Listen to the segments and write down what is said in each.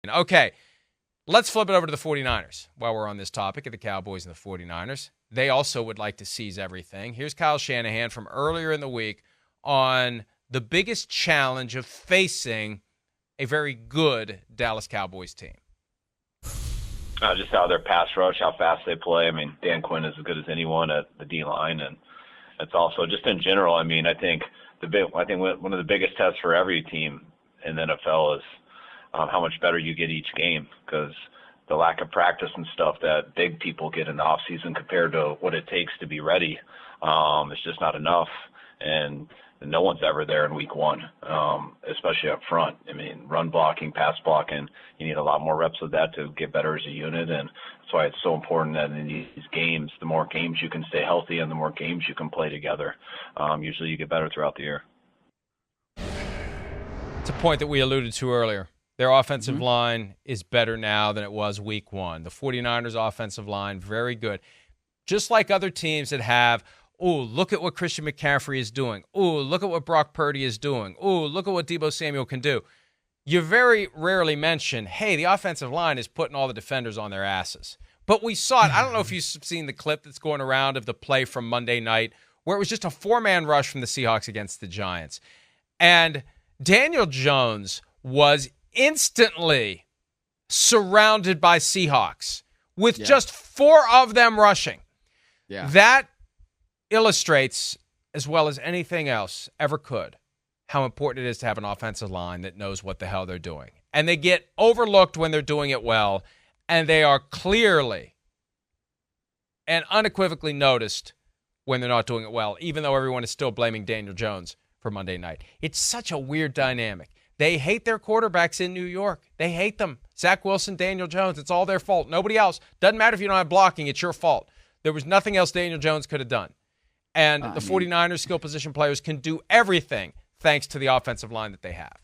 Okay, let's flip it over to the 49ers while we're on this topic of the Cowboys and the 49ers. They also would like to seize everything. Here's Kyle Shanahan from earlier in the week on the biggest challenge of facing a very good Dallas Cowboys team. Just how their pass rush, how fast they play. I mean, Dan Quinn is as good as anyone at the D-line, and it's also just in general. I mean, I think one of the biggest tests for every team in the NFL is how much better you get each game, because the lack of practice and stuff that big people get in the off season compared to what it takes to be ready, it's just not enough. And no one's ever there in week one, especially up front. I mean, run blocking, pass blocking, you need a lot more reps of that to get better as a unit. And that's why it's so important that in these games, the more games you can stay healthy and the more games you can play together, usually you get better throughout the year. It's a point that we alluded to earlier. Their offensive line is better now than it was week one. The 49ers offensive line, very good. Just like other teams that have, oh, look at what Christian McCaffrey is doing. Oh, look at what Brock Purdy is doing. Oh, look at what Deebo Samuel can do. You very rarely mention, hey, the offensive line is putting all the defenders on their asses. But we saw it. I don't know if you've seen the clip that's going around of the play from Monday night where it was just a four-man rush from the Seahawks against the Giants. And Daniel Jones was instantly surrounded by Seahawks with just four of them rushing. Yeah. That illustrates, as well as anything else ever could, how important it is to have an offensive line that knows what the hell they're doing. And they get overlooked when they're doing it well, and they are clearly and unequivocally noticed when they're not doing it well, even though everyone is still blaming Daniel Jones for Monday night. It's such a weird dynamic. They hate their quarterbacks in New York. They hate them. Zach Wilson, Daniel Jones, it's all their fault. Nobody else. Doesn't matter if you don't have blocking, it's your fault. There was nothing else Daniel Jones could have done. And the 49ers skill position players can do everything thanks to the offensive line that they have.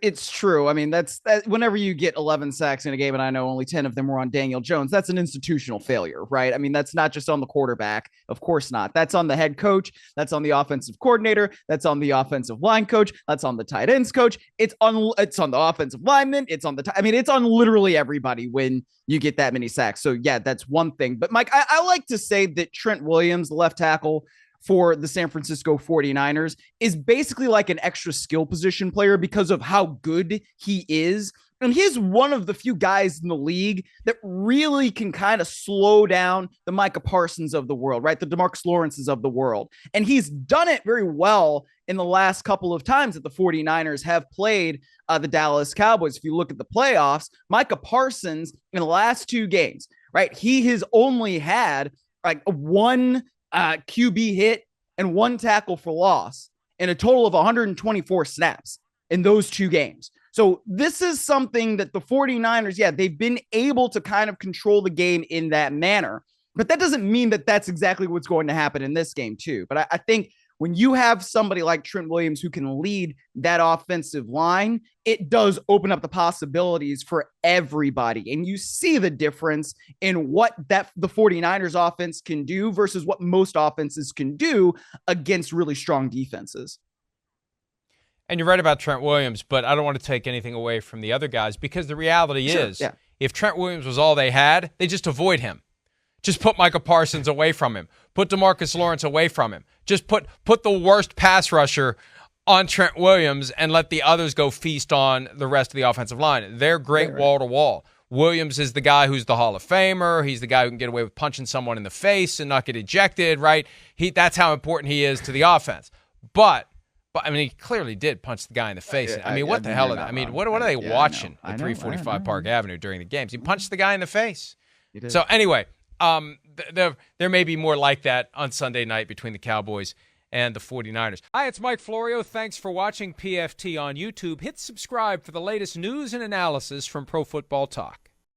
It's true. I mean, that's whenever you get 11 sacks in a game, and I know only 10 of them were on Daniel Jones, that's an institutional failure, right? I mean, that's not just on the quarterback. Of course not. That's on the head coach. That's on the offensive coordinator. That's on the offensive line coach. That's on the tight ends coach. It's on the offensive lineman. It's on it's on literally everybody when you get that many sacks. So yeah, that's one thing. But Mike, I like to say that Trent Williams, the left tackle for the San Francisco 49ers, is basically like an extra skill position player because of how good he is. And he's one of the few guys in the league that really can kind of slow down the Micah Parsons of the world, right? The DeMarcus Lawrences of the world. And he's done it very well in the last couple of times that the 49ers have played the Dallas Cowboys. If you look at the playoffs, Micah Parsons in the last two games, right? He has only had like one QB hit and one tackle for loss in a total of 124 snaps in those two games. So this is something that the 49ers, they've been able to kind of control the game in that manner, but that doesn't mean that that's exactly what's going to happen in this game too. But I think when you have somebody like Trent Williams who can lead that offensive line, it does open up the possibilities for everybody. And you see the difference in what the 49ers offense can do versus what most offenses can do against really strong defenses. And you're right about Trent Williams, but I don't want to take anything away from the other guys, because the reality is, if Trent Williams was all they had, they just avoid him. Just put Micah Parsons away from him. Put DeMarcus Lawrence away from him. Just put the worst pass rusher on Trent Williams and let the others go feast on the rest of the offensive line. They're great wall to wall. Williams is the guy who's the Hall of Famer. He's the guy who can get away with punching someone in the face and not get ejected, right? That's how important he is to the offense. But I mean, he clearly did punch the guy in the face. I mean, what the hell? I mean, what are they watching at 345 Park Avenue during the games? He punched the guy in the face. So anyway, there may be more like that on Sunday night between the Cowboys and the 49ers. Hi, it's Mike Florio. Thanks for watching PFT on YouTube. Hit subscribe for the latest news and analysis from Pro Football Talk.